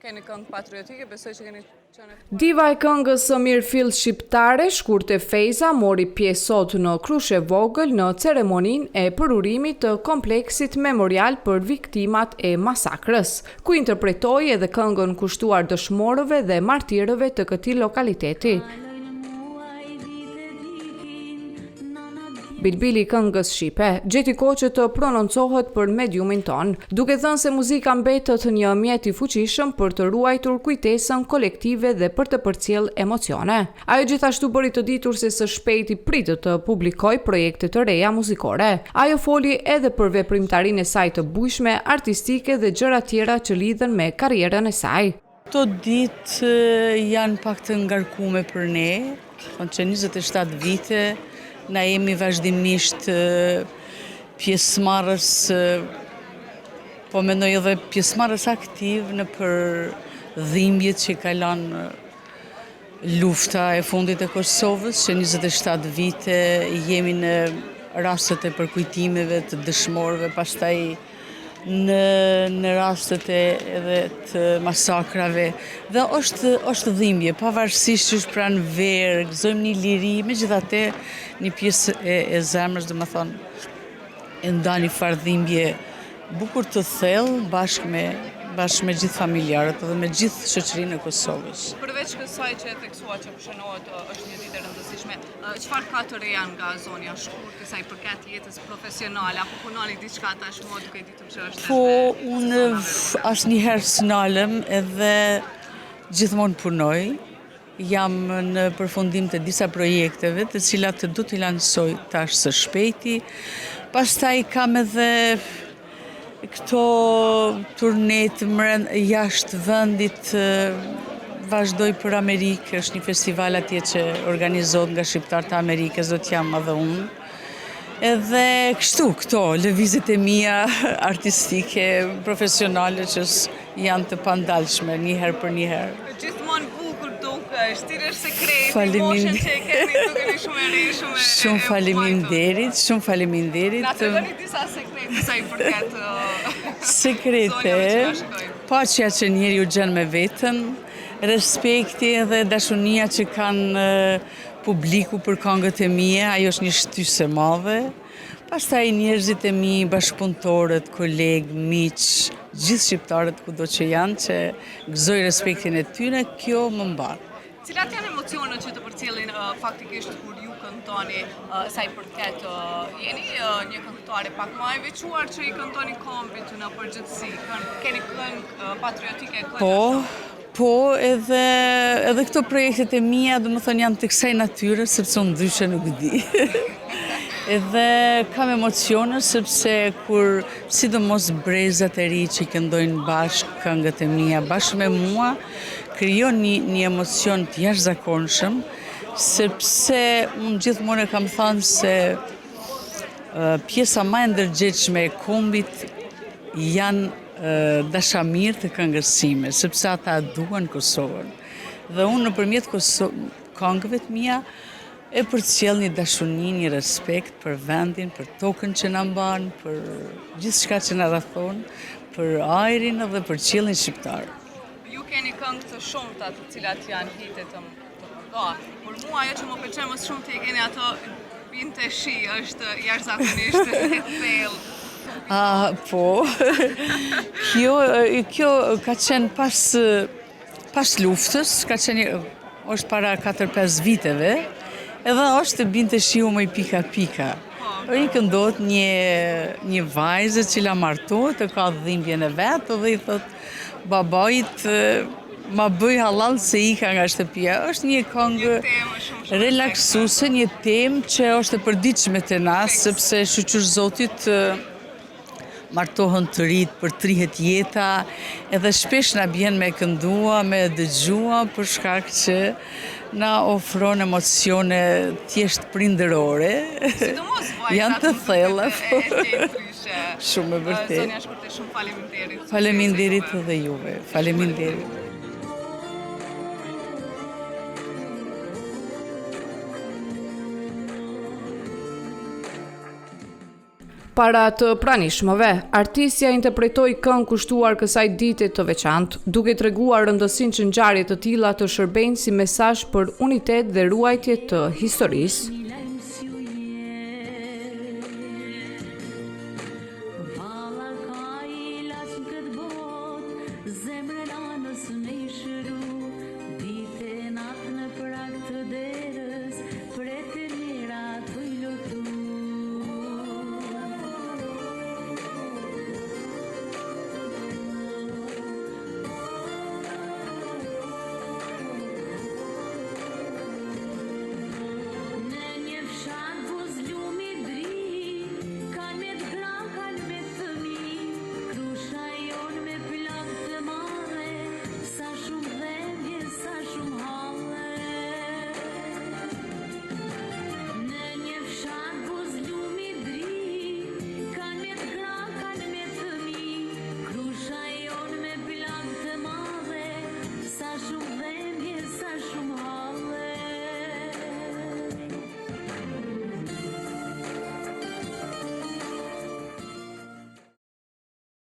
Keni këngë patriotike, besoj që keni qenë. Diva e këngës së mirëfill shqiptare, Shkurte Fejza, mori pjesë sot në Krushe Vogël në ceremoninë e përurimit të kompleksit memorial për viktimat e masakrës, ku interpretoi edhe këngën kushtuar dëshmorëve dhe martirëve të këtij lokaliteti. Bilbili i këngës shqipe gjeti kohë që të prononcohet për mediumin ton, duke thënë se muzika mbetet një mjet i fuqishëm për të ruajtur kujtesën kolektive dhe për të përcjell emocione. Ajo gjithashtu bëri të ditur se së shpejti pritet të publikojë projekte të reja muzikore. Ajo foli edhe për veprimtarinë e saj të bujshme, artistike dhe gjëra tjera që lidhen me karrierën e saj. Këto ditë janë pak të ngarkume për ne, që 27 vite na jemi vazhdimisht pjesëmarrës, po mendoj edhe pjesëmarrës aktiv në për dhimbjet që ka lënë lufta e fundit e Kosovës, që 27 vite jemi në rastet e përkujtimeve të dëshmorëve, pastaj në rastet edhe të masakrave. Dhe është dhimbje, pavarësisht që është pranë verë, gëzojmë një liri, megjithatë një pjesë e zemrës, domethënë, e ndan një farë dhimbje bukur të thellë bashkë me gjithë familjarët dhe me gjithë shoqërinë e Kosovës. Përveç kësaj që e theksua që shënohet është një ditë e rëndësishme, çfarë ka të reja nga zonja Shkurtë sa i përket jetës profesionale, apo punoni diçka tashmë duke ditur që është? Po, unë asnjëherë s'nalem edhe gjithmonë punoj. Jam në përfundim të disa projekteve, të cilat do t'i lansoj tash së shpejti. Pastaj kam edhe këto turnet jashtë vendit, vazhdoj për Amerikë, është një festival atje që organizohet nga shqiptarë të Amerikës, do t'jam edhe unë. Edhe kështu këto, lëvizjet e mia artistike, profesionale që janë të pandalshme, njëherë për njëherë. Gjithmonë bukur duke, shtires sekreti, moshën që e keni, dukeni shumë e ri, Shumë faleminderit, shumë faleminderit. Na tregoni disa sekrete sa i përket sekrete, paqja që njeriu gjen me veten, respekti dhe dashunia që kanë publiku për këngët e mia, ajo është një shtysë e madhe. Pastaj njerëzit e mi, bashkëpunëtorët, kolegë, miq, gjithë shqiptarët kudo që janë, që gëzoj respektin e tyre, kjo më mban. Cilat janë emocionet që të përcjellin faktikisht kur ju këngëtoni sa i përket jeni një këngëtare pak më e veçuar që i këngëtoni kombit në përgjithësi, keni këngë patriotike? Po, edhe këto projektet e mia, domethënë janë të kësaj natyre, sepse unë ndryshe nuk di. Edhe kam emocione sepse kur sidomos brezat e ri që i këndojnë bashkë këngët e mia bashkë me mua, krijon një emocion të jashtëzakonshëm, sepse unë gjithmonë e kam thënë se pjesa më e ndërgjegjshme e kombit janë dashamirë të këngës sime, sepse ata duan Kosovën. Dhe unë nëpërmjet këngëve të mia e përcjell një dashuni, një respekt për vendin, për tokën që na mban, për gjithçka që na rrethon, për ajrin dhe për qiellin shqiptar. Ju keni këngë të shumta të cilat janë hite të mëdha. Por mua ajo që më pëlqen më shumë te keni ato binte shi, është jashtëzakonisht e thellë. Po, kjo ka qenë pas luftës, është para 4-5 viteve, edhe është binte shiu më i pika. I këndohet një vajzë që la martohet, ka dhimbjen e vetë, dhe i thot babait ma bëj halal se ika nga shtëpia. Është një këngë relaksuese, një temë që është e përditshme te na, sepse shoqër Zotit martohen të rit për 30 jeta, edhe shpesh na bjen me këndua, me dëgjua, për shkak që na ofron emocione thjesht prindërore. Janë të thella. Shumë e vërtetë. Zonja Shkurtë, shumë faleminderit. Faleminderit edhe juve. Faleminderit. Para të pranishmëve, artistja interpretoi këngë kushtuar kësaj dite të veçantë, duke treguar rëndësinë që ngjarje të tilla të shërbejnë si mesazh për unitet dhe ruajtje të historisë. Zemrën anës me shëru